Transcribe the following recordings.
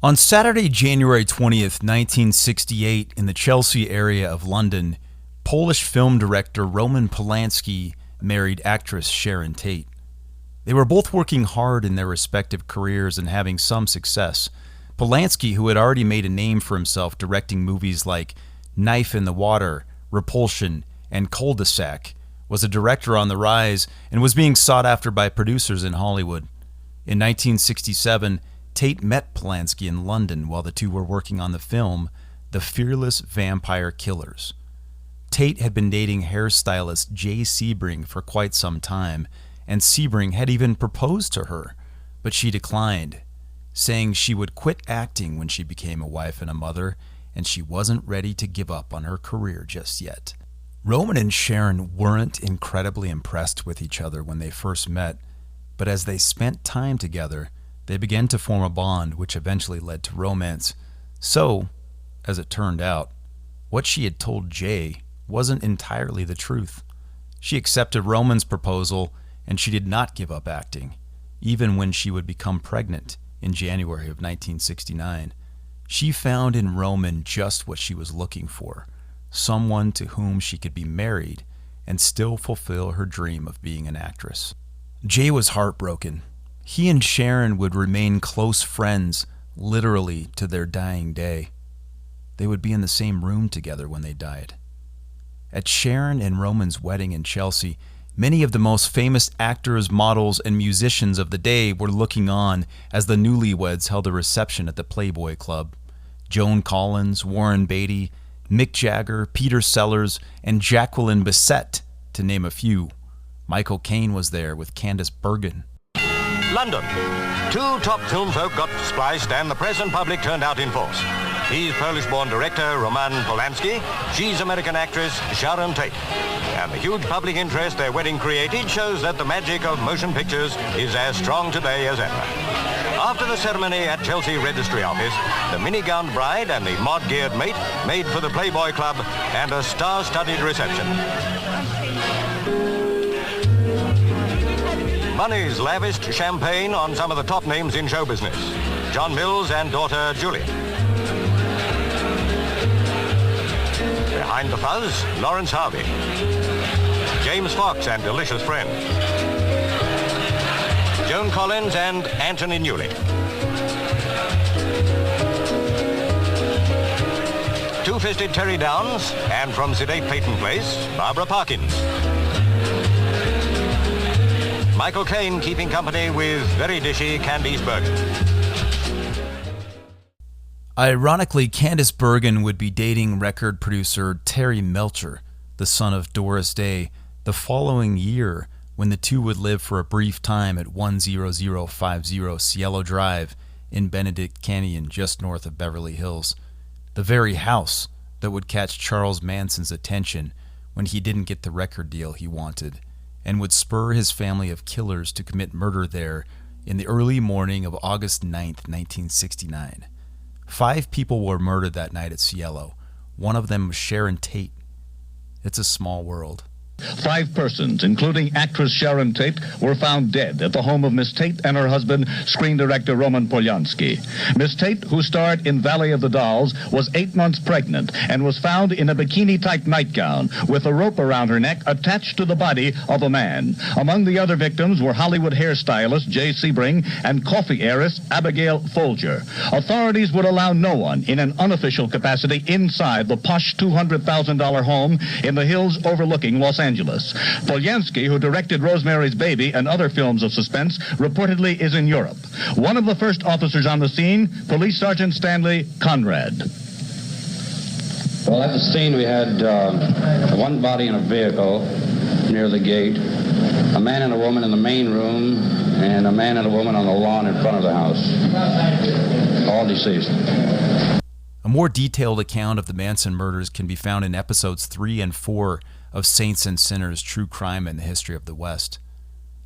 On Saturday, January 20th, 1968, in the Chelsea area of London, Polish film director Roman Polanski married actress Sharon Tate. They were both working hard in their respective careers and having some success. Polanski, who had already made a name for himself directing movies like Knife in the Water, Repulsion, and Cul-de-sac, was a director on the rise and was being sought after by producers in Hollywood. In 1967, Tate met Polanski in London while the two were working on the film The Fearless Vampire Killers. Tate had been dating hairstylist Jay Sebring for quite some time, and Sebring had even proposed to her, but she declined, saying she would quit acting when she became a wife and a mother, and she wasn't ready to give up on her career just yet. Roman and Sharon weren't incredibly impressed with each other when they first met, but as they spent time together, they began to form a bond which eventually led to romance. So, as it turned out, what she had told Jay wasn't entirely the truth. She accepted Roman's proposal, and she did not give up acting, even when she would become pregnant in January of 1969. She found in Roman just what she was looking for, someone to whom she could be married and still fulfill her dream of being an actress. Jay was heartbroken. He and Sharon would remain close friends, literally to their dying day. They would be in the same room together when they died. At Sharon and Roman's wedding in Chelsea, many of the most famous actors, models, and musicians of the day were looking on as the newlyweds held a reception at the Playboy Club. Joan Collins, Warren Beatty, Mick Jagger, Peter Sellers, and Jacqueline Bisset, to name a few. Michael Caine was there with Candice Bergen. London. Two top film folk got spliced and the press and public turned out in force. He's Polish-born director Roman Polanski. She's American actress Sharon Tate. And the huge public interest their wedding created shows that the magic of motion pictures is as strong today as ever. After the ceremony at Chelsea Registry Office, the mini-gowned bride and the mod-geared mate made for the Playboy Club and a star-studded reception. Bunnies lavished champagne on some of the top names in show business. John Mills and daughter Julie. Behind the fuzz, Lawrence Harvey. James Fox and delicious friend. Joan Collins and Anthony Newley. Two-fisted Terry Downs, and from sedate Peyton Place, Barbara Parkins. Michael Caine keeping company with very dishy Candice Bergen. Ironically, Candice Bergen would be dating record producer Terry Melcher, the son of Doris Day, the following year when the two would live for a brief time at 10050 Cielo Drive in Benedict Canyon, just north of Beverly Hills, the very house that would catch Charles Manson's attention when he didn't get the record deal he wanted, and would spur his family of killers to commit murder there in the early morning of August 9th, 1969. 5 people were murdered that night at Cielo. One of them was Sharon Tate. It's a small world. 5 persons, including actress Sharon Tate, were found dead at the home of Miss Tate and her husband, screen director Roman Polanski. Miss Tate, who starred in Valley of the Dolls, was 8 months pregnant and was found in a bikini-type nightgown with a rope around her neck attached to the body of a man. Among the other victims were Hollywood hairstylist Jay Sebring and coffee heiress Abigail Folger. Authorities would allow no one in an unofficial capacity inside the posh $200,000 home in the hills overlooking Los Angeles. Polanski, who directed Rosemary's Baby and other films of suspense, reportedly is in Europe. One of the first officers on the scene, Police Sergeant Stanley Conrad. Well, at the scene we had one body in a vehicle near the gate, a man and a woman in the main room, and a man and a woman on the lawn in front of the house. All deceased. A more detailed account of the Manson murders can be found in episodes 3 and 4 of Saints&Sinners, True Crime and the History of the West.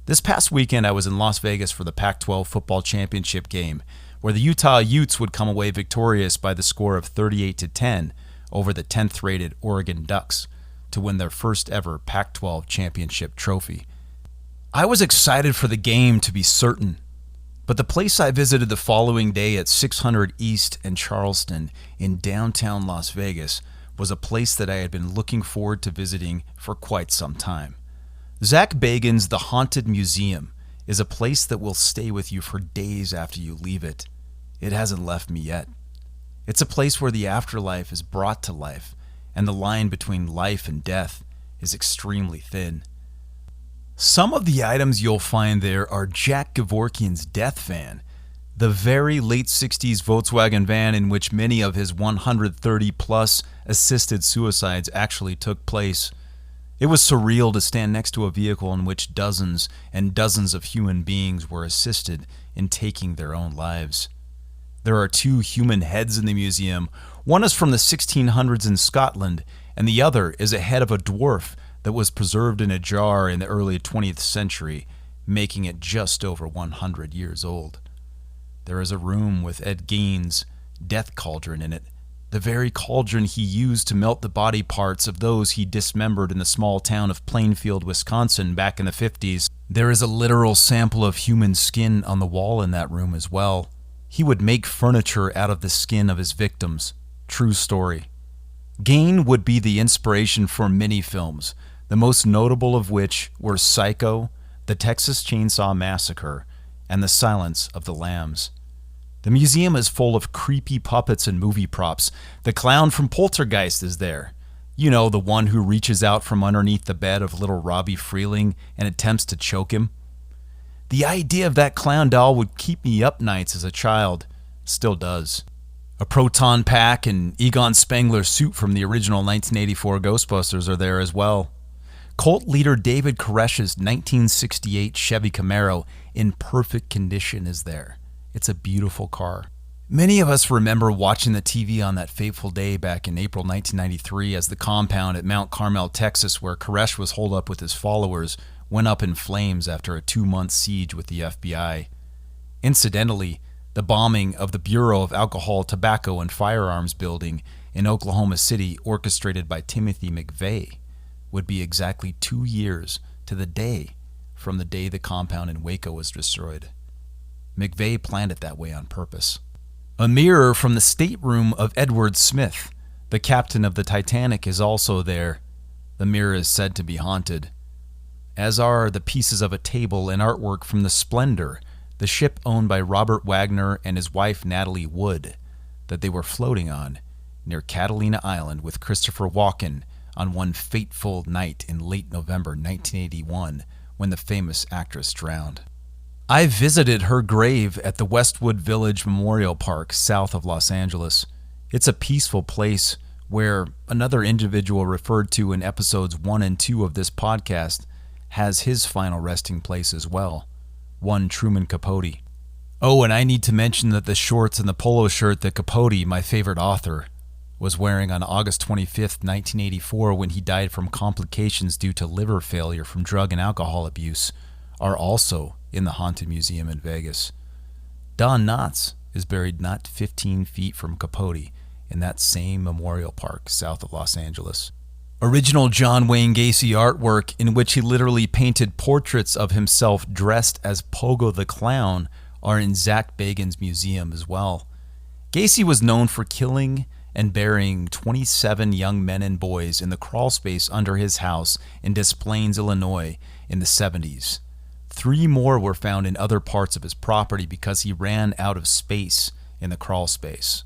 This past weekend, I was in Las Vegas for the Pac-12 football championship game, where the Utah Utes would come away victorious by the score of 38-10 over the 10th-rated Oregon Ducks to win their first ever Pac-12 championship trophy. I was excited for the game to be certain. But the place I visited the following day at 600 East and Charleston in downtown Las Vegas was a place that I had been looking forward to visiting for quite some time. Zach Bagans' The Haunted Museum is a place that will stay with you for days after you leave it. It hasn't left me yet. It's a place where the afterlife is brought to life, and the line between life and death is extremely thin. Some of the items you'll find there are Jack Kevorkian's death van, the very late 60s Volkswagen van in which many of his 130-plus assisted suicides actually took place. It was surreal to stand next to a vehicle in which dozens and dozens of human beings were assisted in taking their own lives. There are 2 human heads in the museum. One is from the 1600s in Scotland, and the other is a head of a dwarf that was preserved in a jar in the early 20th century, making it just over 100 years old. There is a room with Ed Gein's death cauldron in it, the very cauldron he used to melt the body parts of those he dismembered in the small town of Plainfield, Wisconsin back in the 50s. There is a literal sample of human skin on the wall in that room as well. He would make furniture out of the skin of his victims. True story. Gein would be the inspiration for many films, the most notable of which were Psycho, The Texas Chainsaw Massacre, and The Silence of the Lambs. The museum is full of creepy puppets and movie props. The clown from Poltergeist is there. You know, the one who reaches out from underneath the bed of little Robbie Freeling and attempts to choke him. The idea of that clown doll would keep me up nights as a child. Still does. A proton pack and Egon Spengler's suit from the original 1984 Ghostbusters are there as well. Cult leader David Koresh's 1968 Chevy Camaro in perfect condition is there. It's a beautiful car. Many of us remember watching the TV on that fateful day back in April 1993 as the compound at Mount Carmel, Texas, where Koresh was holed up with his followers, went up in flames after a 2-month siege with the FBI. Incidentally, the bombing of the Bureau of Alcohol, Tobacco, and Firearms building in Oklahoma City, orchestrated by Timothy McVeigh, would be exactly 2 years to the day from the day the compound in Waco was destroyed. McVeigh planned it that way on purpose. A mirror from the stateroom of Edward Smith, the captain of the Titanic, is also there. The mirror is said to be haunted, as are the pieces of a table and artwork from the Splendor, the ship owned by Robert Wagner and his wife Natalie Wood, that they were floating on near Catalina Island with Christopher Walken on one fateful night in late November 1981 when the famous actress drowned. I visited her grave at the Westwood Village Memorial Park south of Los Angeles. It's a peaceful place where another individual referred to in episodes 1 and 2 of this podcast has his final resting place as well, one Truman Capote. Oh, and I need to mention that the shorts and the polo shirt that Capote, my favorite author, was wearing on August 25th, 1984 when he died from complications due to liver failure from drug and alcohol abuse are also in the Haunted Museum in Vegas. Don Knotts is buried not 15 feet from Capote in that same memorial park south of Los Angeles. Original John Wayne Gacy artwork in which he literally painted portraits of himself dressed as Pogo the Clown are in Zach Bagans' museum as well. Gacy was known for killing and burying 27 young men and boys in the crawl space under his house in Des Plaines, Illinois in the 70s. 3 more were found in other parts of his property because he ran out of space in the crawl space.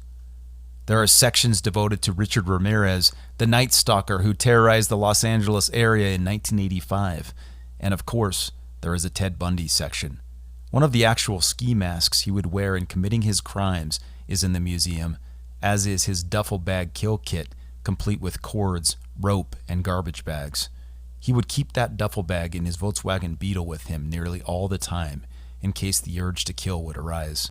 There are sections devoted to Richard Ramirez, the Night Stalker who terrorized the Los Angeles area in 1985. And of course, there is a Ted Bundy section. One of the actual ski masks he would wear in committing his crimes is in the museum, as is his duffel bag kill kit, complete with cords, rope, and garbage bags. He would keep that duffel bag in his Volkswagen Beetle with him nearly all the time, in case the urge to kill would arise.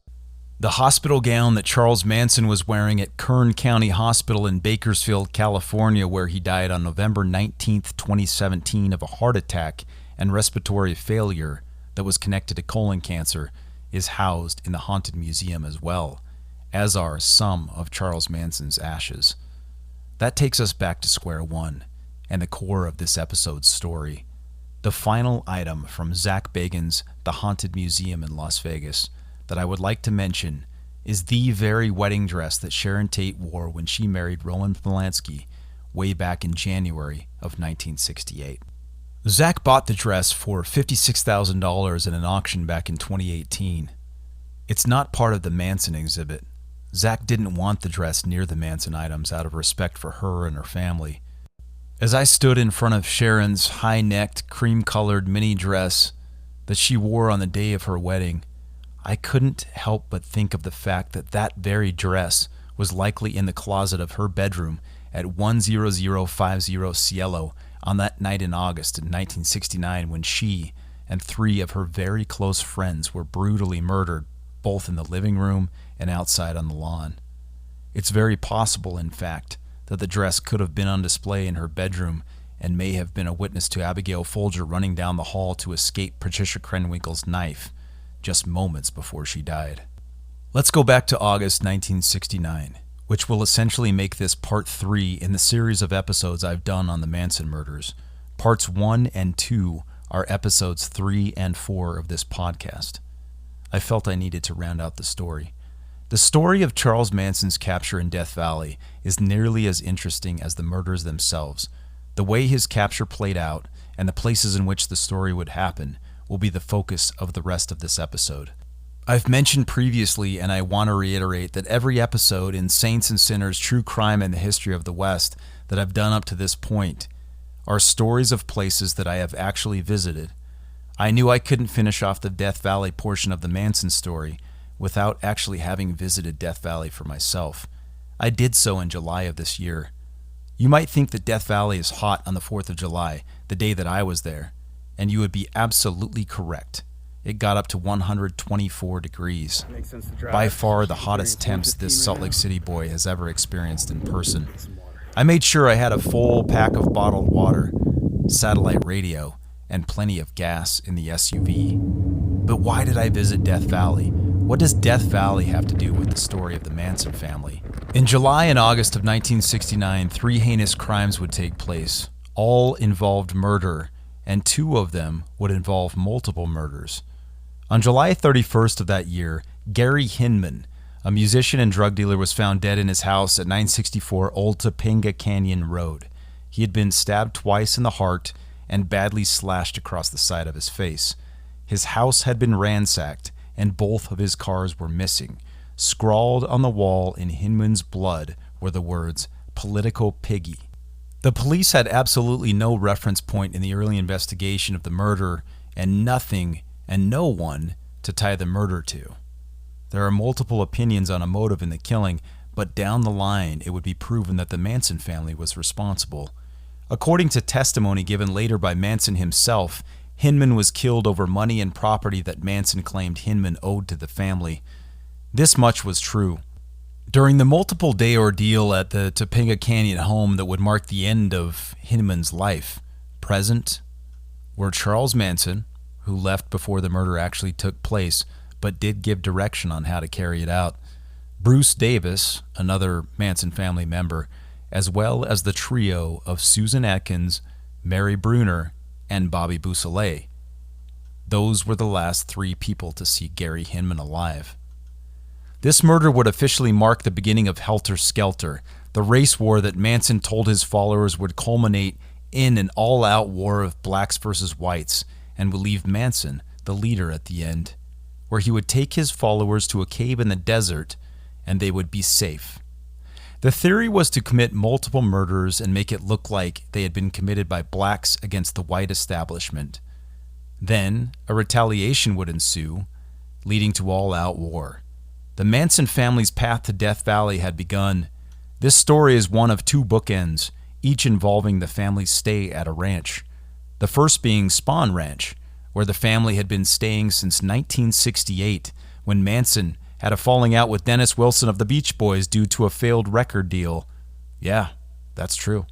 The hospital gown that Charles Manson was wearing at Kern County Hospital in Bakersfield, California, where he died on November 19, 2017 of a heart attack and respiratory failure that was connected to colon cancer, is housed in the Haunted Museum as well, as are some of Charles Manson's ashes. That takes us back to square one and the core of this episode's story. The final item from Zach Bagans' The Haunted Museum in Las Vegas, that I would like to mention is the very wedding dress that Sharon Tate wore when she married Roman Polanski way back in January of 1968. Zach bought the dress for $56,000 in an auction back in 2018. It's not part of the Manson exhibit. Zach didn't want the dress near the Manson items out of respect for her and her family. As I stood in front of Sharon's high-necked, cream-colored mini dress that she wore on the day of her wedding, I couldn't help but think of the fact that that very dress was likely in the closet of her bedroom at 10050 Cielo on that night in August in 1969 when she and 3 of her very close friends were brutally murdered, both in the living room and outside on the lawn. It's very possible, in fact, that the dress could have been on display in her bedroom and may have been a witness to Abigail Folger running down the hall to escape Patricia Krenwinkel's knife just moments before she died. Let's go back to August 1969, which will essentially make this part 3 in the series of episodes I've done on the Manson murders. Parts 1 and 2 are episodes 3 and 4 of this podcast. I felt I needed to round out the story. The story of Charles Manson's capture in Death Valley is nearly as interesting as the murders themselves. The way his capture played out and the places in which the story would happen will be the focus of the rest of this episode. I've mentioned previously, and I want to reiterate, that every episode in Saints and Sinners, True Crime and the History of the West that I've done up to this point are stories of places that I have actually visited. I knew I couldn't finish off the Death Valley portion of the Manson story without actually having visited Death Valley for myself. I did so in July of this year. You might think that Death Valley is hot on the 4th of July, the day that I was there, and you would be absolutely correct. It got up to 124 degrees. By far the hottest temps this Salt Lake City boy has ever experienced in person. I made sure I had a full pack of bottled water, satellite radio, and plenty of gas in the SUV. But why did I visit Death Valley? What does Death Valley have to do with the story of the Manson family? In July and August of 1969, 3 heinous crimes would take place. All involved murder, and 2 of them would involve multiple murders. On July 31st of that year, Gary Hinman, a musician and drug dealer, was found dead in his house at 964 Old Topanga Canyon Road. He had been stabbed twice in the heart and badly slashed across the side of his face. His house had been ransacked, and both of his cars were missing. Scrawled on the wall in Hinman's blood were the words, "Political Piggy." The police had absolutely no reference point in the early investigation of the murder, and nothing and no one to tie the murder to. There are multiple opinions on a motive in the killing, but down the line it would be proven that the Manson family was responsible. According to testimony given later by Manson himself, Hinman was killed over money and property that Manson claimed Hinman owed to the family. This much was true. During the multiple-day ordeal at the Topanga Canyon home that would mark the end of Hinman's life, present were Charles Manson, who left before the murder actually took place, but did give direction on how to carry it out, Bruce Davis, another Manson family member, as well as the trio of Susan Atkins, Mary Bruner, and Bobby Beausoleil. Those were the last 3 people to see Gary Hinman alive. This murder would officially mark the beginning of Helter Skelter, the race war that Manson told his followers would culminate in an all-out war of blacks versus whites, and would leave Manson the leader at the end, where he would take his followers to a cave in the desert and they would be safe. The theory was to commit multiple murders and make it look like they had been committed by blacks against the white establishment. Then a retaliation would ensue, leading to all-out war. The Manson family's path to Death Valley had begun. This story is one of 2 bookends, each involving the family's stay at a ranch. The first being Spahn Ranch, where the family had been staying since 1968, when Manson had a falling out with Dennis Wilson of the Beach Boys due to a failed record deal. Yeah, that's true.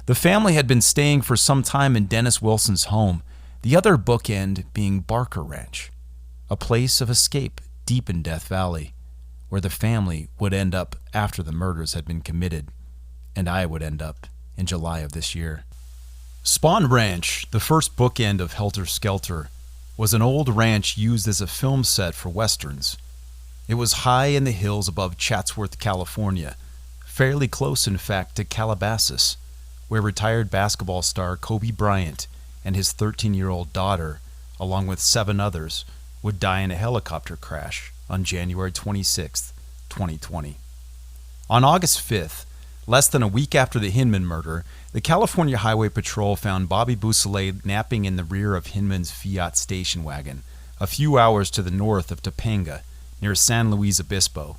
The family had been staying for some time in Dennis Wilson's home, the other bookend being Barker Ranch, a place of escape deep in Death Valley, where the family would end up after the murders had been committed, and I would end up in July of this year. Spahn Ranch, the first bookend of Helter Skelter, was an old ranch used as a film set for westerns. It was high in the hills above Chatsworth, California, fairly close in fact to Calabasas, where retired basketball star Kobe Bryant and his 13-year-old daughter, along with 7 others, would die in a helicopter crash on January 26, 2020. On August 5th, less than a week after the Hinman murder, the California Highway Patrol found Bobby Beausoleil napping in the rear of Hinman's Fiat station wagon, a few hours to the north of Topanga, near San Luis Obispo.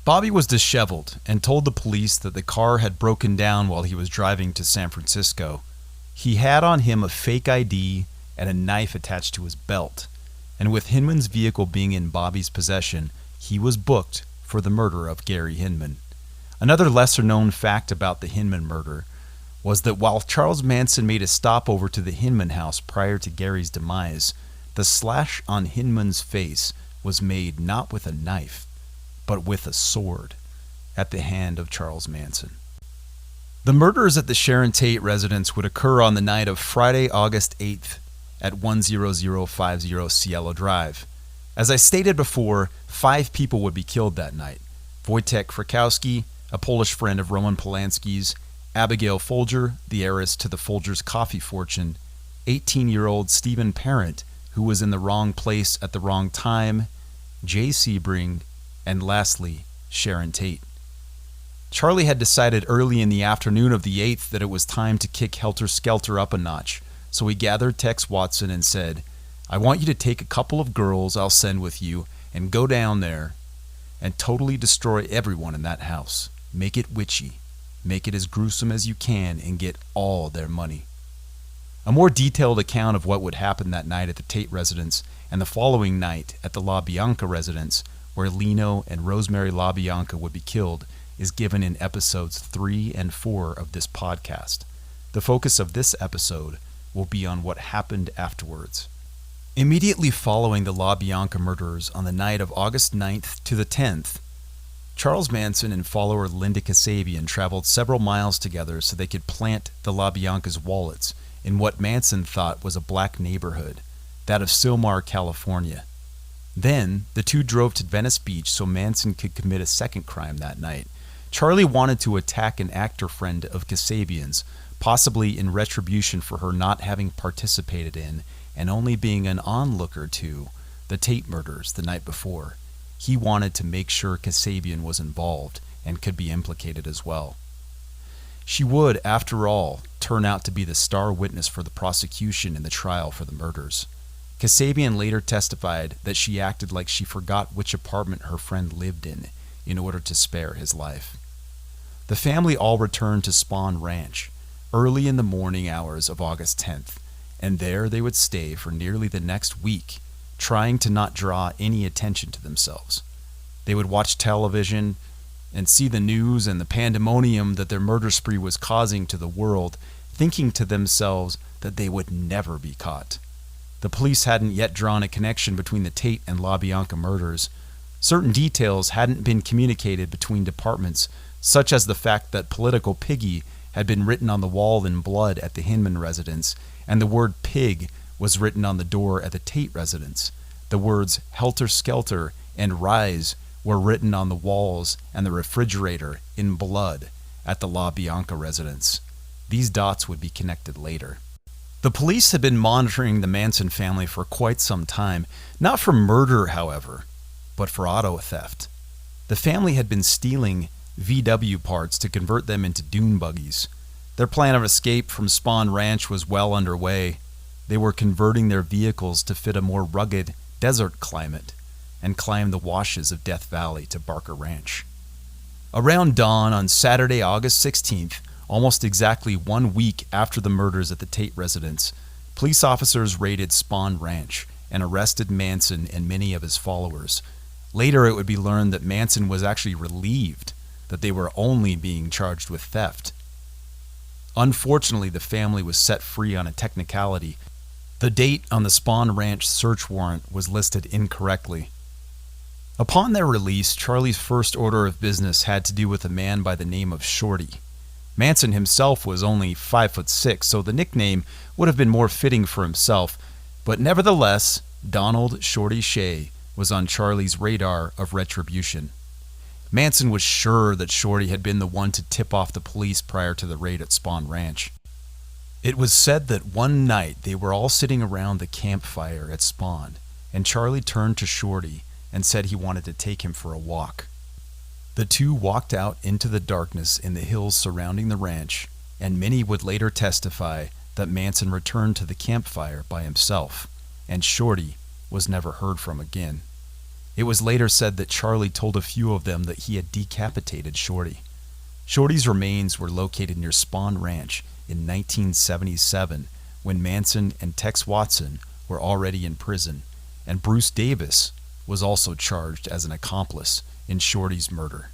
Bobby was disheveled and told the police that the car had broken down while he was driving to San Francisco. He had on him a fake ID and a knife attached to his belt, and with Hinman's vehicle being in Bobby's possession, he was booked for the murder of Gary Hinman. Another lesser-known fact about the Hinman murder was that while Charles Manson made a stopover to the Hinman house prior to Gary's demise, the slash on Hinman's face was made not with a knife, but with a sword, at the hand of Charles Manson. The murders at the Sharon Tate residence would occur on the night of Friday, August 8th at 10050 Cielo Drive. As I stated before, 5 people would be killed that night. Wojtek Frykowski, a Polish friend of Roman Polanski's, Abigail Folger, the heiress to the Folgers' coffee fortune, 18-year-old Stephen Parent, who was in the wrong place at the wrong time, Jay Sebring, and lastly, Sharon Tate. Charlie had decided early in the afternoon of the 8th that it was time to kick Helter Skelter up a notch, so he gathered Tex Watson and said, "I want you to take a couple of girls I'll send with you and go down there and totally destroy everyone in that house. Make it witchy. Make it as gruesome as you can and get all their money." A more detailed account of what would happen that night at the Tate residence and the following night at the LaBianca residence, where Lino and Rosemary LaBianca would be killed, is given in episodes 3 and 4 of this podcast. The focus of this episode will be on what happened afterwards. Immediately following the LaBianca murders on the night of August 9th to the 10th, Charles Manson and follower Linda Kasabian traveled several miles together so they could plant the LaBianca's wallets in what Manson thought was a black neighborhood, that of Sylmar, California. Then, the two drove to Venice Beach so Manson could commit a second crime that night. Charlie wanted to attack an actor friend of Kasabian's, possibly in retribution for her not having participated in and only being an onlooker to the Tate murders the night before. He wanted to make sure Kasabian was involved and could be implicated as well. She would, after all, turn out to be the star witness for the prosecution in the trial for the murders. Kasabian later testified that she acted like she forgot which apartment her friend lived in order to spare his life. The family all returned to Spahn Ranch early in the morning hours of August 10th, and there they would stay for nearly the next week, trying to not draw any attention to themselves. They would watch television and see the news and the pandemonium that their murder spree was causing to the world, thinking to themselves that they would never be caught. The police hadn't yet drawn a connection between the Tate and LaBianca murders. Certain details hadn't been communicated between departments, such as the fact that Political Piggy had been written on the wall in blood at the Hinman residence, and the word pig was written on the door at the Tate residence. The words Helter Skelter and Rise were written on the walls and the refrigerator in blood at the LaBianca residence. These dots would be connected later. The police had been monitoring the Manson family for quite some time, not for murder, however, but for auto theft. The family had been stealing VW parts to convert them into dune buggies. Their plan of escape from Spahn Ranch was well underway. They were converting their vehicles to fit a more rugged desert climate and climb the washes of Death Valley to Barker Ranch. Around dawn on Saturday, August 16th, almost exactly 1 week after the murders at the Tate residence, police officers raided Spahn Ranch and arrested Manson and many of his followers. Later, it would be learned that Manson was actually relieved that they were only being charged with theft. Unfortunately, the family was set free on a technicality. The date on the Spahn Ranch search warrant was listed incorrectly. Upon their release, Charlie's first order of business had to do with a man by the name of Shorty. Manson himself was only 5'6", so the nickname would have been more fitting for himself, but nevertheless, Donald Shorty Shea was on Charlie's radar of retribution. Manson was sure that Shorty had been the one to tip off the police prior to the raid at Spawn Ranch. It was said that one night they were all sitting around the campfire at Spawn, and Charlie turned to Shorty and said he wanted to take him for a walk. The two walked out into the darkness in the hills surrounding the ranch, and many would later testify that Manson returned to the campfire by himself, and Shorty was never heard from again. It was later said that Charlie told a few of them that he had decapitated Shorty. Shorty's remains were located near Spawn Ranch in 1977 when Manson and Tex Watson were already in prison, and Bruce Davis was also charged as an accomplice in Shorty's murder.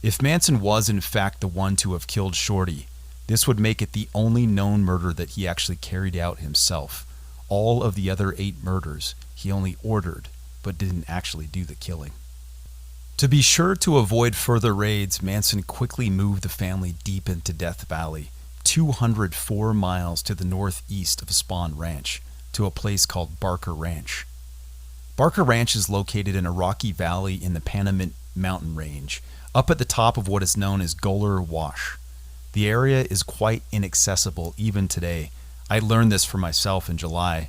If Manson was in fact the one to have killed Shorty, this would make it the only known murder that he actually carried out himself. All of the other 8 murders he only ordered, but didn't actually do the killing. To be sure to avoid further raids, Manson quickly moved the family deep into Death Valley, 204 miles to the northeast of Spawn Ranch, to a place called Barker Ranch. Barker Ranch is located in a rocky valley in the Panamint mountain range, up at the top of what is known as Goler Wash. The area is quite inaccessible even today. I learned this for myself in July.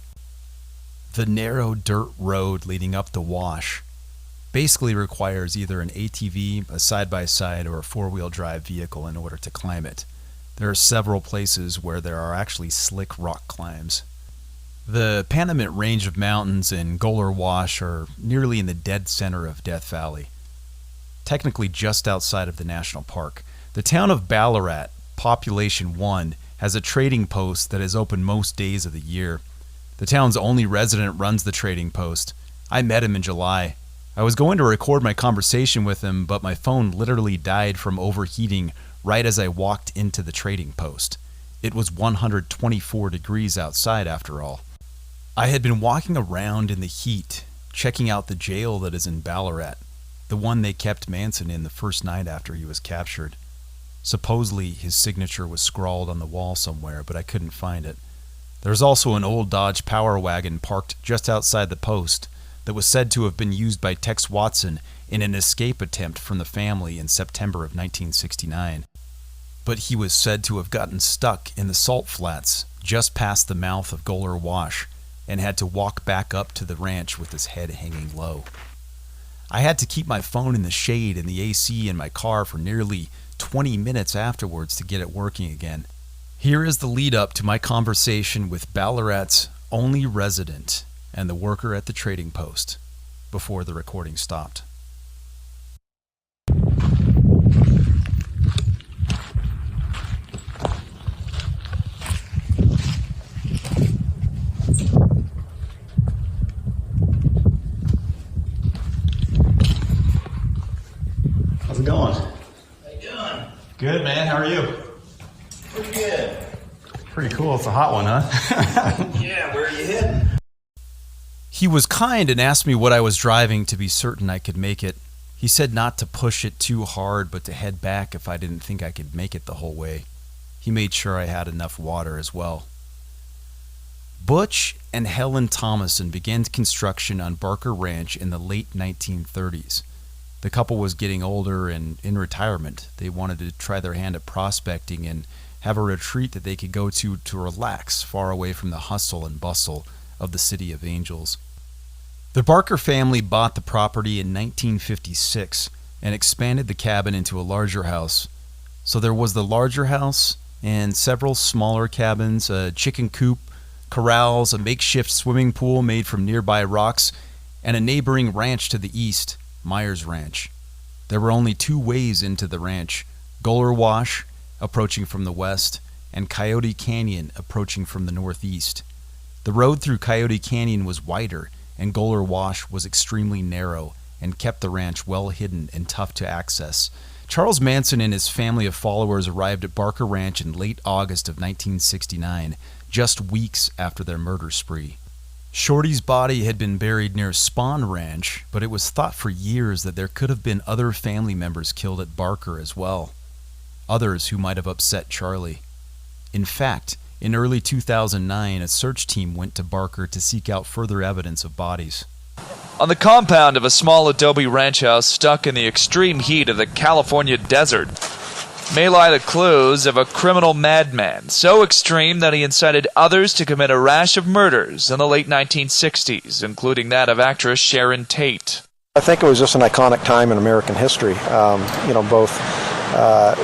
The narrow dirt road leading up the wash basically requires either an ATV, a side-by-side, or a four-wheel drive vehicle in order to climb it. There are several places where there are actually slick rock climbs. The Panamint range of mountains and Goler Wash are nearly in the dead center of Death Valley, technically just outside of the national park. The town of Ballarat, population 1, has a trading post that is open most days of the year. The town's only resident runs the trading post. I met him in July. I was going to record my conversation with him, but my phone literally died from overheating right as I walked into the trading post. It was 124 degrees outside after all. I had been walking around in the heat, checking out the jail that is in Ballarat, the one they kept Manson in the first night after he was captured. Supposedly his signature was scrawled on the wall somewhere, but I couldn't find it. There's also an old Dodge Power Wagon parked just outside the post that was said to have been used by Tex Watson in an escape attempt from the family in September of 1969. But he was said to have gotten stuck in the salt flats just past the mouth of Goler Wash and had to walk back up to the ranch with his head hanging low. I had to keep my phone in the shade and the AC in my car for nearly 20 minutes afterwards to get it working again. Here is the lead up to my conversation with Ballarat's only resident and the worker at the trading post before the recording stopped. How's it going? How you doing? Good, man. How are you? Pretty good. Pretty cool. It's a hot one, huh? Yeah, where are you heading? He was kind and asked me what I was driving to be certain I could make it. He said not to push it too hard, but to head back if I didn't think I could make it the whole way. He made sure I had enough water as well. Butch and Helen Thomason began construction on Barker Ranch in the late 1930s. The couple was getting older and in retirement. They wanted to try their hand at prospecting and have a retreat that they could go to relax far away from the hustle and bustle of the City of Angels. The Barker family bought the property in 1956 and expanded the cabin into a larger house. So there was the larger house and several smaller cabins, a chicken coop, corrals, a makeshift swimming pool made from nearby rocks, and a neighboring ranch to the east, Myers Ranch. There were only 2 ways into the ranch, Goler Wash, approaching from the west, and Coyote Canyon, approaching from the northeast. The road through Coyote Canyon was wider, and Goler Wash was extremely narrow and kept the ranch well hidden and tough to access. Charles Manson and his family of followers arrived at Barker Ranch in late August of 1969, just weeks after their murder spree. Shorty's body had been buried near Spawn Ranch, but it was thought for years that there could have been other family members killed at Barker as well. Others who might have upset Charlie. In fact, In early 2009, a search team went to Barker to seek out further evidence of bodies. On the compound of a small adobe ranch house stuck in the extreme heat of the California desert may lie the clues of a criminal madman so extreme that he incited others to commit a rash of murders in the late 1960s, including that of actress Sharon Tate. I think it was just an iconic time in American history, both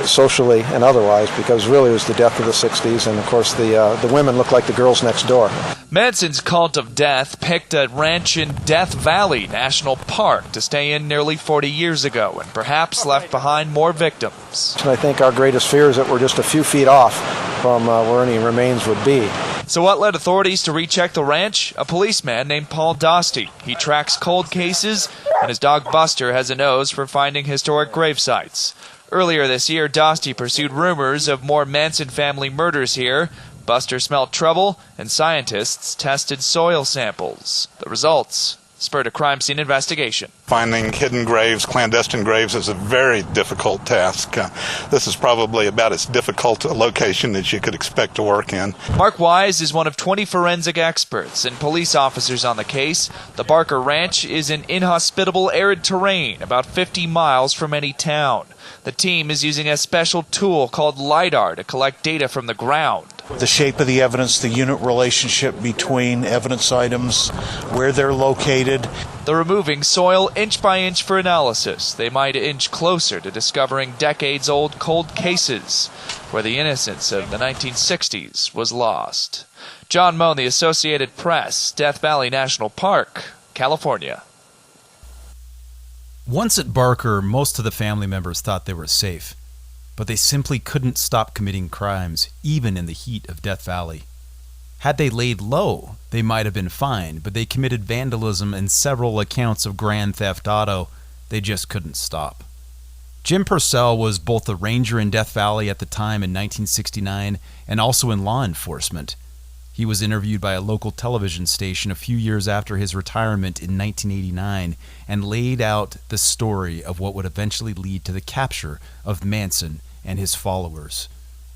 socially and otherwise, because really it was the death of the 60s, and of course the women looked like the girls next door. Manson's cult of death picked a ranch in Death Valley National Park to stay in nearly 40 years ago and perhaps left behind more victims. And I think our greatest fear is that we're just a few feet off from where any remains would be. So what led authorities to recheck the ranch? A policeman named Paul Dosty. He tracks cold cases, and his dog Buster has a nose for finding historic grave sites. Earlier this year, Dosty pursued rumors of more Manson family murders here. Buster smelled trouble, and scientists tested soil samples. The results spurred a crime scene investigation. Finding hidden graves, clandestine graves, is a very difficult task. This is probably about as difficult a location as you could expect to work in. Mark Wise is one of 20 forensic experts and police officers on the case. The Barker Ranch is in inhospitable arid terrain about 50 miles from any town. The team is using a special tool called LiDAR to collect data from the ground. The shape of the evidence, the unit relationship between evidence items, where they're located. They're removing soil inch by inch for analysis. They might inch closer to discovering decades-old cold cases where the innocence of the 1960s was lost. John Moan, The Associated Press, Death Valley National Park, California. Once at Barker, most of the family members thought they were safe, but they simply couldn't stop committing crimes, even in the heat of Death Valley. Had they laid low, they might have been fine, but they committed vandalism and several accounts of grand theft auto. They just couldn't stop. Jim Purcell was both a ranger in Death Valley at the time in 1969 and also in law enforcement. He was interviewed by a local television station a few years after his retirement in 1989 and laid out the story of what would eventually lead to the capture of Manson and his followers.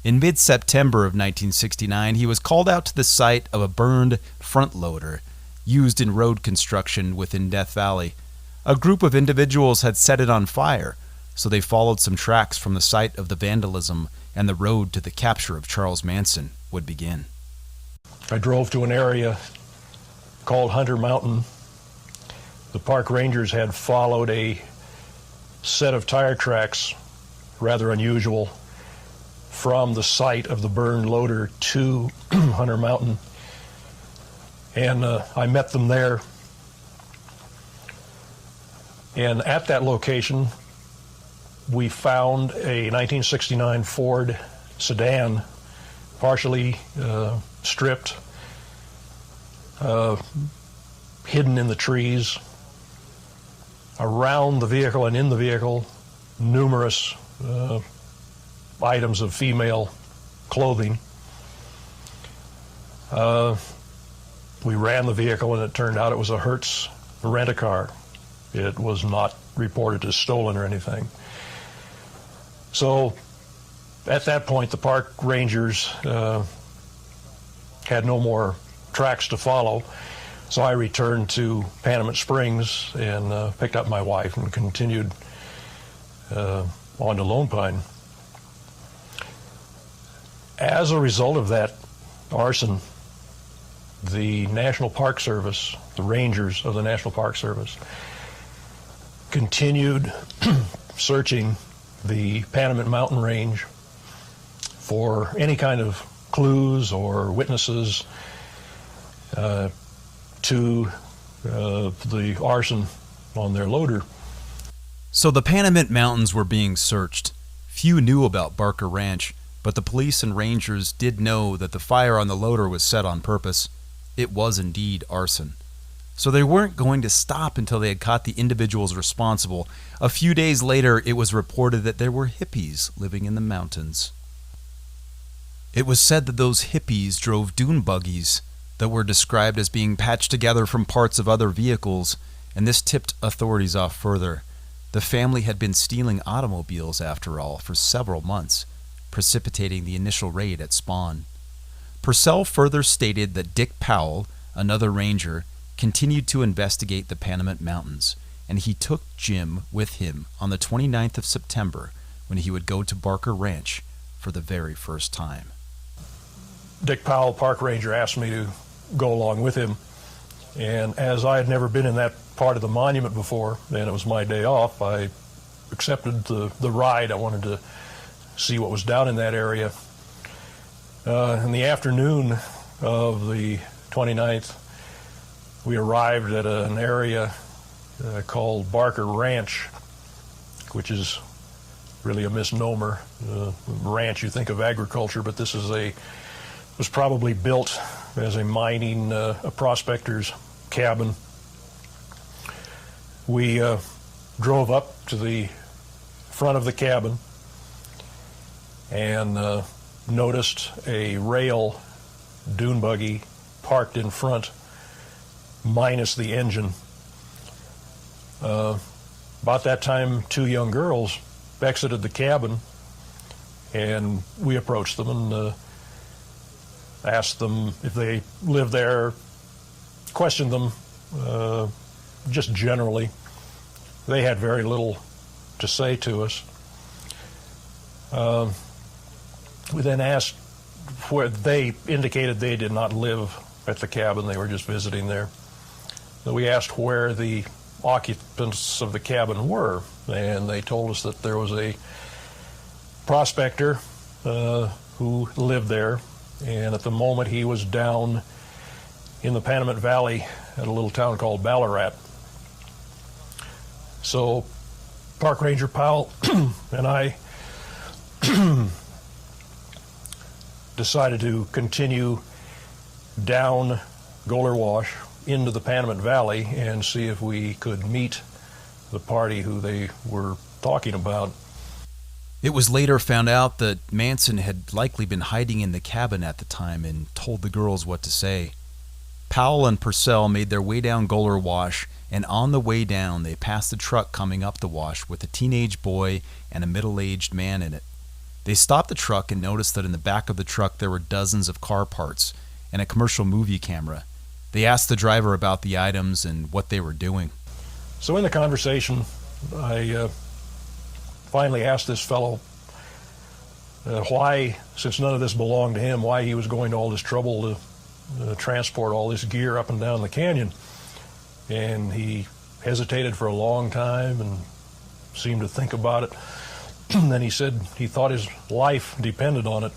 In mid-September of 1969, he was called out to the site of a burned front loader used in road construction within Death Valley. A group of individuals had set it on fire, so they followed some tracks from the site of the vandalism, and the road to the capture of Charles Manson would begin. I drove to an area called Hunter Mountain. The park rangers had followed a set of tire tracks, rather unusual, from the site of the burned loader to Hunter Mountain. And I met them there. And at that location, we found a 1969 Ford sedan, partially stripped, hidden in the trees. Around the vehicle and in the vehicle, numerous items of female clothing. We ran the vehicle, and it turned out it was a Hertz rent-a-car. It was not reported as stolen or anything. So at that point, the park rangers had no more tracks to follow. So I returned to Panamint Springs and picked up my wife and continued on to Lone Pine. As a result of that arson, the National Park Service, the rangers of the National Park Service, continued searching the Panamint Mountain Range for any kind of clues or witnesses to the arson on their loader. So the Panamint Mountains were being searched. Few knew about Barker Ranch, but the police and rangers did know that the fire on the loader was set on purpose. It was indeed arson. So they weren't going to stop until they had caught the individuals responsible. A few days later, it was reported that there were hippies living in the mountains. It was said that those hippies drove dune buggies that were described as being patched together from parts of other vehicles, and this tipped authorities off further. The family had been stealing automobiles, after all, for several months, precipitating the initial raid at Spawn. Purcell further stated that Dick Powell, another ranger, continued to investigate the Panamint Mountains, and he took Jim with him on the 29th of September when he would go to Barker Ranch for the very first time. Dick Powell, park ranger, asked me to go along with him, and as I had never been in that part of the monument before, and it was my day off, I accepted the ride. I wanted to see what was down in that area. In the afternoon of the 29th, we arrived at an area called Barker Ranch, which is really a misnomer. Ranch, you think of agriculture, but this is was probably built as a mining, a prospector's cabin. We drove up to the front of the cabin and noticed a rail dune buggy parked in front, minus the engine. About that time, two young girls exited the cabin, and we approached them and asked them if they lived there, questioned them just generally. They had very little to say to us. We then asked where they indicated they did not live at the cabin, they were just visiting there. So we asked where the occupants of the cabin were, and they told us that there was a prospector who lived there, and at the moment he was down in the Panamint Valley at a little town called Ballarat. So Park Ranger Powell and I decided to continue down Goler Wash into the Panamint Valley and see if we could meet the party who they were talking about. It was later found out that Manson had likely been hiding in the cabin at the time and told the girls what to say. Powell and Purcell made their way down Goler Wash, and on the way down they passed a truck coming up the wash with a teenage boy and a middle-aged man in it. They stopped the truck and noticed that in the back of the truck there were dozens of car parts and a commercial movie camera. They asked the driver about the items and what they were doing. So in the conversation, I finally asked this fellow why, since none of this belonged to him, why he was going to all this trouble to transport all this gear up and down the canyon. And he hesitated for a long time and seemed to think about it. Then he said he thought his life depended on it.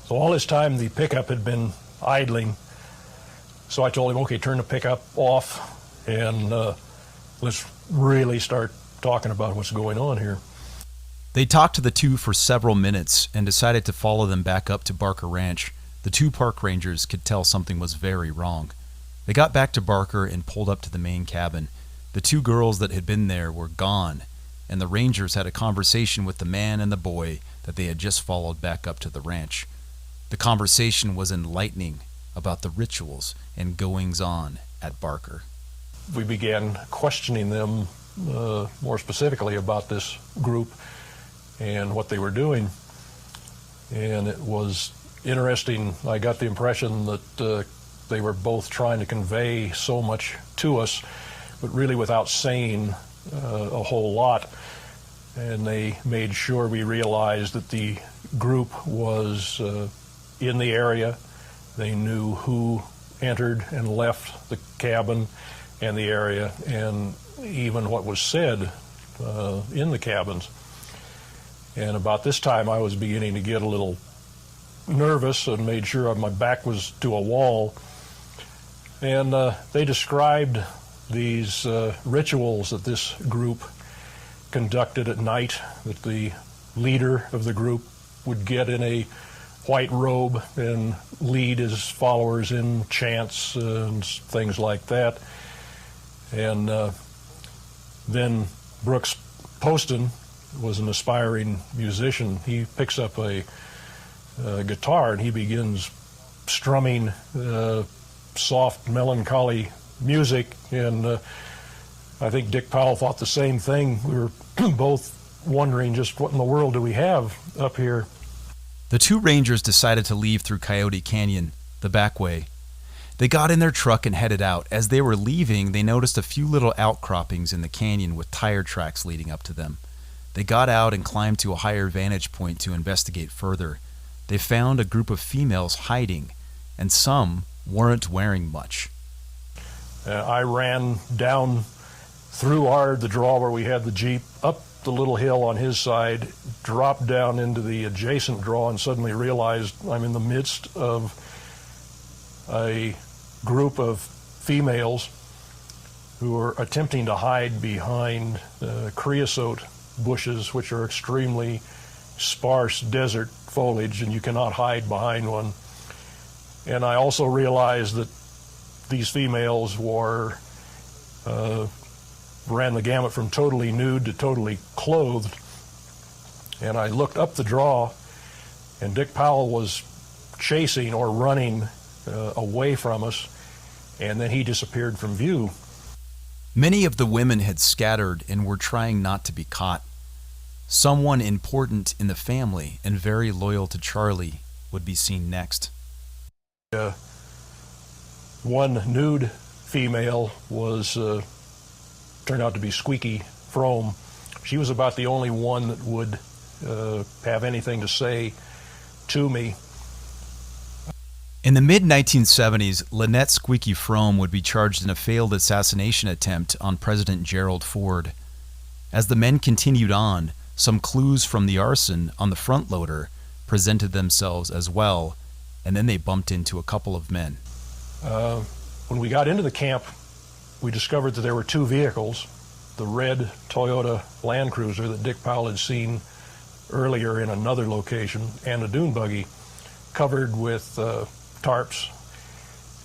So all this time the pickup had been idling. So I told him, okay, turn the pickup off and let's really start talking about what's going on here. They talked to the two for several minutes and decided to follow them back up to Barker Ranch. The two park rangers could tell something was very wrong. They got back to Barker and pulled up to the main cabin. The two girls that had been there were gone, and the rangers had a conversation with the man and the boy that they had just followed back up to the ranch. The conversation was enlightening about the rituals and goings-on at Barker. We began questioning them more specifically about this group and what they were doing. And it was interesting. I got the impression that they were both trying to convey so much to us, but really without saying a whole lot. And they made sure we realized that the group was in the area. They knew who entered and left the cabin and the area, and even what was said in the cabins. And about this time I was beginning to get a little nervous and made sure my back was to a wall. And they described these rituals that this group conducted at night, that the leader of the group would get in a white robe and lead his followers in chants and things like that. And then Brooks Poston was an aspiring musician. He picks up a guitar and he begins strumming soft, melancholy music. And I think Dick Powell thought the same thing. We were both wondering just what in the world do we have up here. The two rangers decided to leave through Coyote Canyon, the back way. They got in their truck and headed out. As they were leaving, they noticed a few little outcroppings in the canyon with tire tracks leading up to them. They got out and climbed to a higher vantage point to investigate further. They found a group of females hiding, and some weren't wearing much. I ran down through the draw where we had the Jeep, up the little hill on his side, dropped down into the adjacent draw, and suddenly realized I'm in the midst of a group of females who are attempting to hide behind creosote bushes, which are extremely sparse desert foliage, and you cannot hide behind one. And I also realized that these females ran the gamut from totally nude to totally clothed. And I looked up the draw, and Dick Powell was chasing or running away from us, and then he disappeared from view. Many of the women had scattered and were trying not to be caught. Someone important in the family and very loyal to Charlie would be seen next. One nude female was turned out to be Squeaky Frome. She was about the only one that would have anything to say to me. In the mid-1970s, Lynette Squeaky Frome would be charged in a failed assassination attempt on President Gerald Ford. As the men continued on, some clues from the arson on the front loader presented themselves as well, and then they bumped into a couple of men. When we got into the camp, we discovered that there were two vehicles, the red Toyota Land Cruiser that Dick Powell had seen earlier in another location, and a dune buggy covered with tarps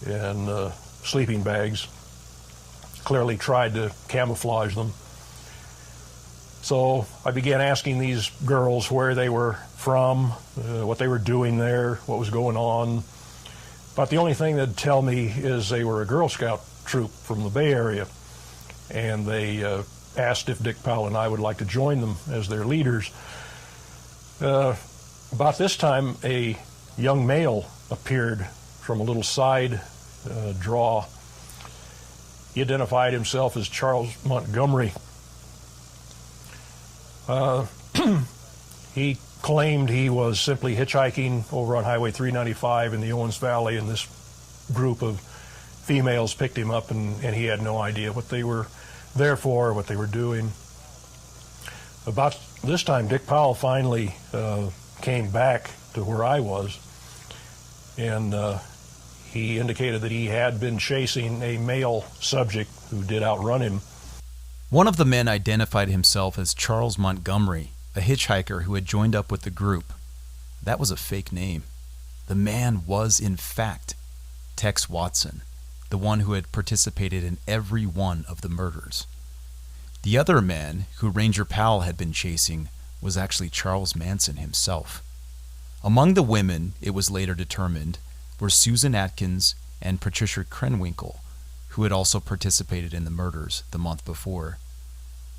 and sleeping bags. Clearly tried to camouflage them. So I began asking these girls where they were from, what they were doing there, what was going on. But the only thing they'd tell me is they were a Girl Scout troop from the Bay Area, and they asked if Dick Powell and I would like to join them as their leaders. About this time, a young male appeared from a little side draw. He identified himself as Charles Montgomery. He claimed he was simply hitchhiking over on Highway 395 in the Owens Valley, and this group of females picked him up, and he had no idea what they were there for, what they were doing. About this time, Dick Powell finally came back to where I was, and he indicated that he had been chasing a male subject who did outrun him. One of the men identified himself as Charles Montgomery, a hitchhiker who had joined up with the group. That was a fake name. The man was, in fact, Tex Watson, the one who had participated in every one of the murders. The other man who Ranger Powell had been chasing was actually Charles Manson himself. Among the women, it was later determined, were Susan Atkins and Patricia Krenwinkel, who had also participated in the murders the month before.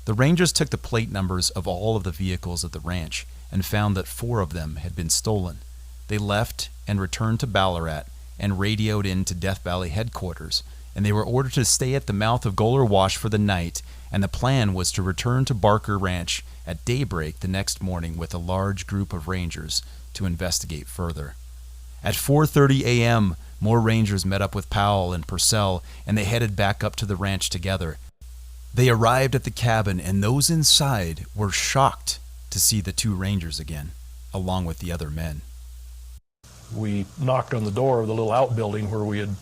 The Rangers took the plate numbers of all of the vehicles at the ranch and found that 4 of them had been stolen. They left and returned to Ballarat and radioed in to Death Valley headquarters, and they were ordered to stay at the mouth of Goler Wash for the night, and the plan was to return to Barker Ranch at daybreak the next morning with a large group of Rangers to investigate further. At 4:30 a.m., more Rangers met up with Powell and Purcell, and they headed back up to the ranch together. They arrived at the cabin, and those inside were shocked to see the 2 Rangers again, along with the other men. We knocked on the door of the little outbuilding where we had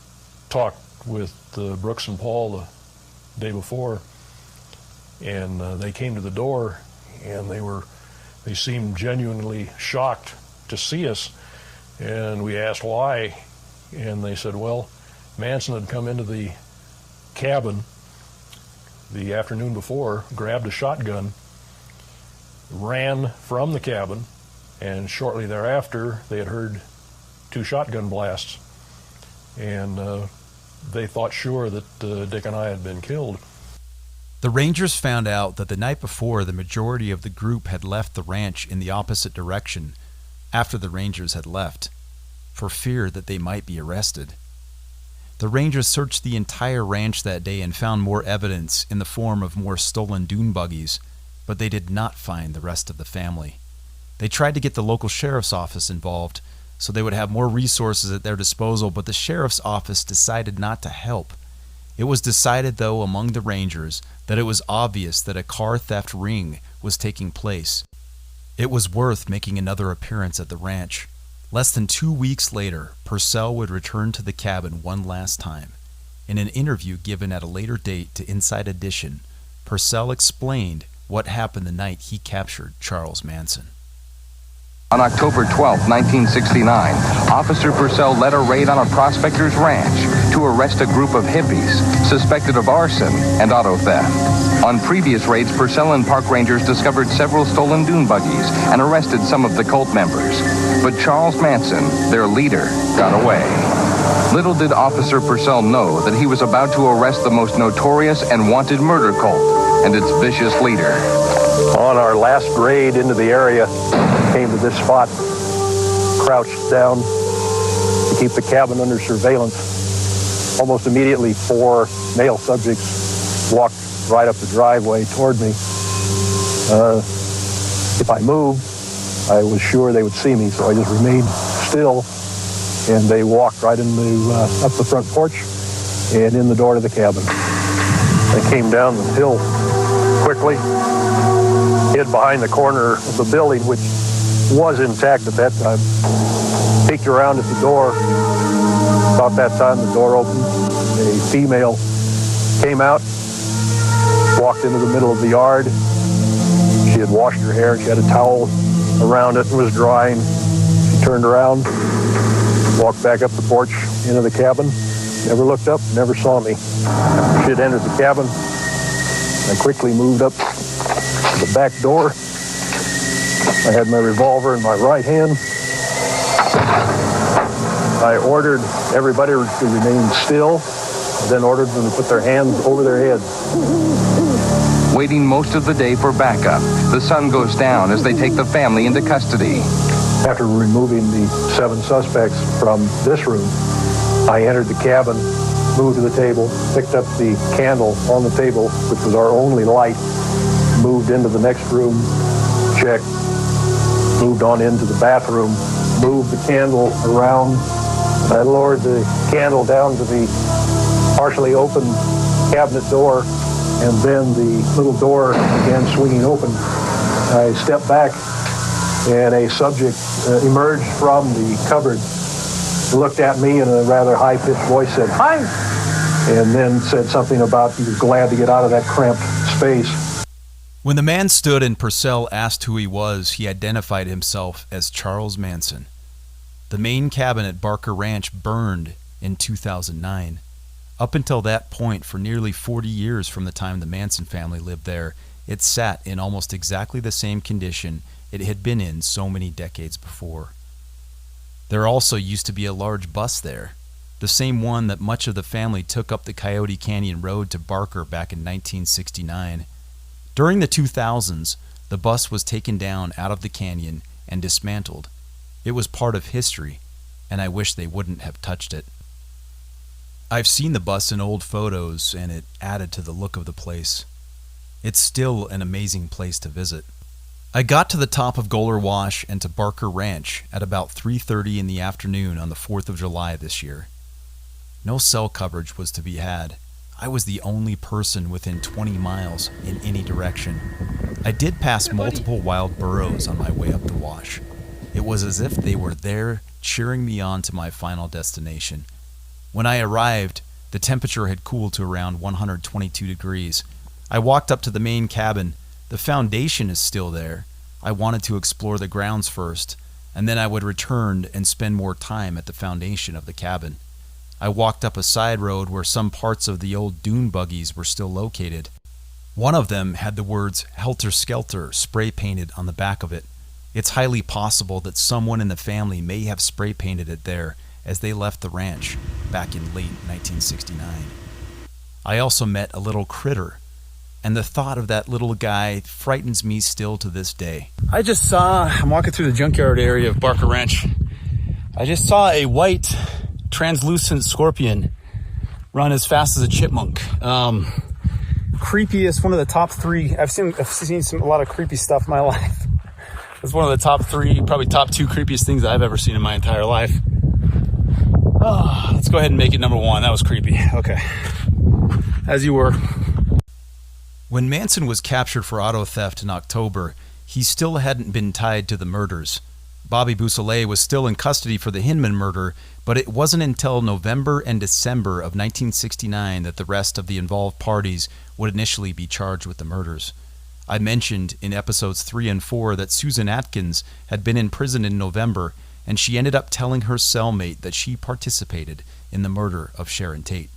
talked with Brooks and Paul the day before, and they came to the door, and they seemed genuinely shocked to see us, and we asked why, and they said, well, Manson had come into the cabin the afternoon before, grabbed a shotgun, ran from the cabin, and shortly thereafter they had heard 2 shotgun blasts, and they thought sure that Dick and I had been killed. The Rangers found out that the night before the majority of the group had left the ranch in the opposite direction, after the Rangers had left, for fear that they might be arrested. The Rangers searched the entire ranch that day and found more evidence in the form of more stolen dune buggies, but they did not find the rest of the family. They tried to get the local sheriff's office involved so they would have more resources at their disposal, but the sheriff's office decided not to help. It was decided, though, among the Rangers that it was obvious that a car theft ring was taking place. It was worth making another appearance at the ranch. Less than 2 weeks later, Purcell would return to the cabin one last time. In an interview given at a later date to Inside Edition, Purcell explained what happened the night he captured Charles Manson. On October 12, 1969, Officer Purcell led a raid on a prospector's ranch to arrest a group of hippies suspected of arson and auto theft. On previous raids, Purcell and park rangers discovered several stolen dune buggies and arrested some of the cult members. But Charles Manson, their leader, got away. Little did Officer Purcell know that he was about to arrest the most notorious and wanted murder cult and its vicious leader. On our last raid into the area, came to this spot, crouched down to keep the cabin under surveillance. Almost immediately, 4 male subjects walked right up the driveway toward me. If I moved, I was sure they would see me, so I just remained still, and they walked right into up the front porch and in the door to the cabin. They came down the hill quickly, hid behind the corner of the building, which was intact at that time. Peeked around at the door. About that time, the door opened. A female came out, walked into the middle of the yard. She had washed her hair. She had a towel around it and was drying. She turned around, walked back up the porch into the cabin, never looked up, never saw me. She had entered the cabin. I quickly moved up to the back door. I had my revolver in my right hand. I ordered everybody to remain still, then ordered them to put their hands over their heads. Waiting most of the day for backup, the sun goes down as they take the family into custody. After removing the 7 suspects from this room, I entered the cabin, moved to the table, picked up the candle on the table, which was our only light, moved into the next room, checked, moved on into the bathroom, moved the candle around. I lowered the candle down to the partially open cabinet door, and then the little door began swinging open. I stepped back, and a subject emerged from the cupboard, looked at me in a rather high-pitched voice, said, "Hi!" and then said something about he was glad to get out of that cramped space. When the man stood and Purcell asked who he was, he identified himself as Charles Manson. The main cabin at Barker Ranch burned in 2009. Up until that point, for nearly 40 years from the time the Manson family lived there, it sat in almost exactly the same condition it had been in so many decades before. There also used to be a large bus there, the same one that much of the family took up the Coyote Canyon Road to Barker back in 1969. During the 2000s, the bus was taken down out of the canyon and dismantled. It was part of history, and I wish they wouldn't have touched it. I've seen the bus in old photos, and it added to the look of the place. It's still an amazing place to visit. I got to the top of Goler Wash and to Barker Ranch at about 3:30 in the afternoon on the 4th of July this year. No cell coverage was to be had. I was the only person within 20 miles in any direction. I did pass multiple wild burros on my way up the wash. It was as if they were there cheering me on to my final destination. When I arrived, the temperature had cooled to around 122 degrees. I walked up to the main cabin. The foundation is still there. I wanted to explore the grounds first, and then I would return and spend more time at the foundation of the cabin. I walked up a side road where some parts of the old dune buggies were still located. One of them had the words Helter Skelter spray painted on the back of it. It's highly possible that someone in the family may have spray painted it there as they left the ranch back in late 1969. I also met a little critter. and the thought of that little guy frightens me still to this day. I'm walking through the junkyard area of Barker Ranch. I just saw a white translucent scorpion run as fast as a chipmunk. Creepiest, one of the top 3. I've seen a lot of creepy stuff in my life. It's one of the top 3, probably top 2 creepiest things I've ever seen in my entire life. Oh, let's go ahead and make it number 1. That was creepy. Okay. As you were. When Manson was captured for auto theft in October, he still hadn't been tied to the murders. Bobby Beausoleil was still in custody for the Hinman murder, but it wasn't until November and December of 1969 that the rest of the involved parties would initially be charged with the murders. I mentioned in episodes 3 and 4 that Susan Atkins had been in prison in November, and she ended up telling her cellmate that she participated in the murder of Sharon Tate.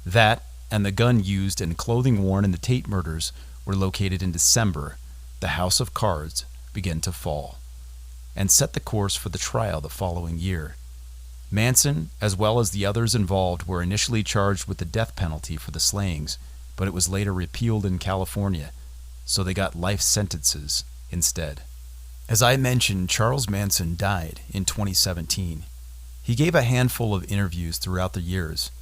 That and the gun used and clothing worn in the Tate murders were located in December. The house of cards began to fall and set the course for the trial the following year. Manson, as well as the others involved, were initially charged with the death penalty for the slayings, but it was later repealed in California, so they got life sentences instead. As I mentioned, Charles Manson died in 2017. He gave a handful of interviews throughout the years.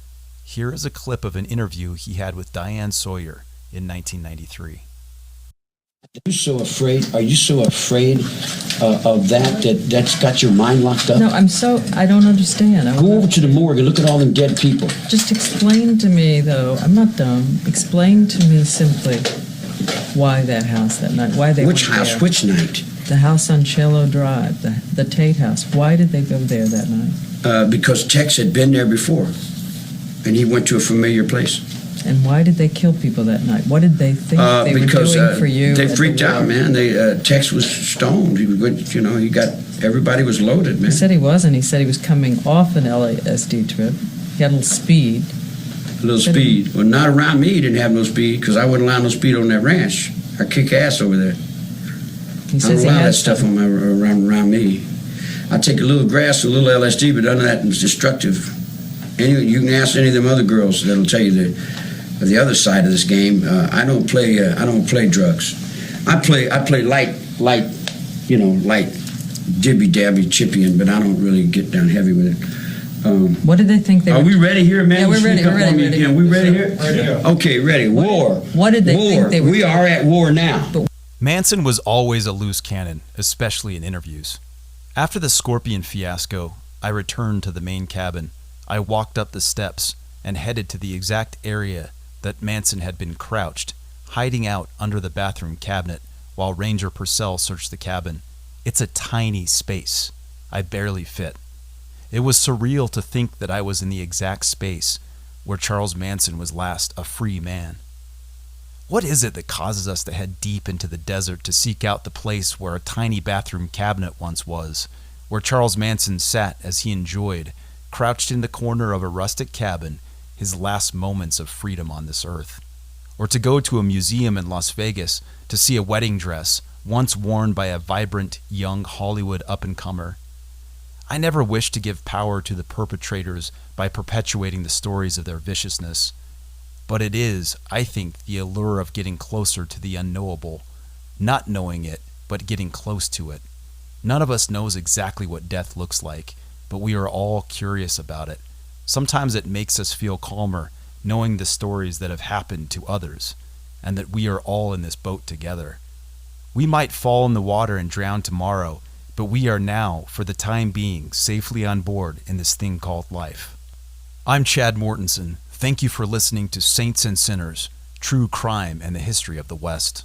Here is a clip of an interview he had with Diane Sawyer in 1993. Are you so afraid of that's got your mind locked up? No, I don't understand. Go over to the morgue and look at all them dead people. Just explain to me, though. I'm not dumb. Explain to me simply why that house that night. Why they Which went house? there. Which night? The house on Cello Drive, the Tate house. Why did they go there that night? Because Tex had been there before, and he went to a familiar place. And why did they kill people that night? What did they think they were doing for you? They freaked out, man. Tex was stoned. He got everybody was loaded, man. He said he wasn't. He said he was coming off an LSD trip. He had a little speed. Speed. Well, not around me. He didn't have no speed because I wouldn't allow no speed on that ranch. I kick ass over there. He I don't allow that stuff on around me. I take a little grass, a little LSD, but none of that is destructive. You can ask any of them other girls that'll tell you the other side of this game. I don't play drugs. I play light, dibby dabby chipping, but I don't really get down heavy with it. What did they think they were? Are we ready here, man? Yeah, we're ready. Again. We ready here? Okay, ready. War. What did they think they were? We are at war now. Manson was always a loose cannon, especially in interviews. After the Scorpion fiasco, I returned to the main cabin. I walked up the steps and headed to the exact area that Manson had been crouched, hiding out under the bathroom cabinet while Ranger Purcell searched the cabin. It's a tiny space. I barely fit. It was surreal to think that I was in the exact space where Charles Manson was last a free man. What is it that causes us to head deep into the desert to seek out the place where a tiny bathroom cabinet once was, where Charles Manson sat as he enjoyed, crouched in the corner of a rustic cabin, his last moments of freedom on this earth? Or to go to a museum in Las Vegas to see a wedding dress once worn by a vibrant, young Hollywood up-and-comer? I never wished to give power to the perpetrators by perpetuating the stories of their viciousness. But it is, I think, the allure of getting closer to the unknowable, not knowing it, but getting close to it. None of us knows exactly what death looks like, but we are all curious about it. Sometimes it makes us feel calmer, knowing the stories that have happened to others, and that we are all in this boat together. We might fall in the water and drown tomorrow, but we are now, for the time being, safely on board in this thing called life. I'm Chad Mortensen. Thank you for listening to Saints and Sinners, True Crime and the History of the West.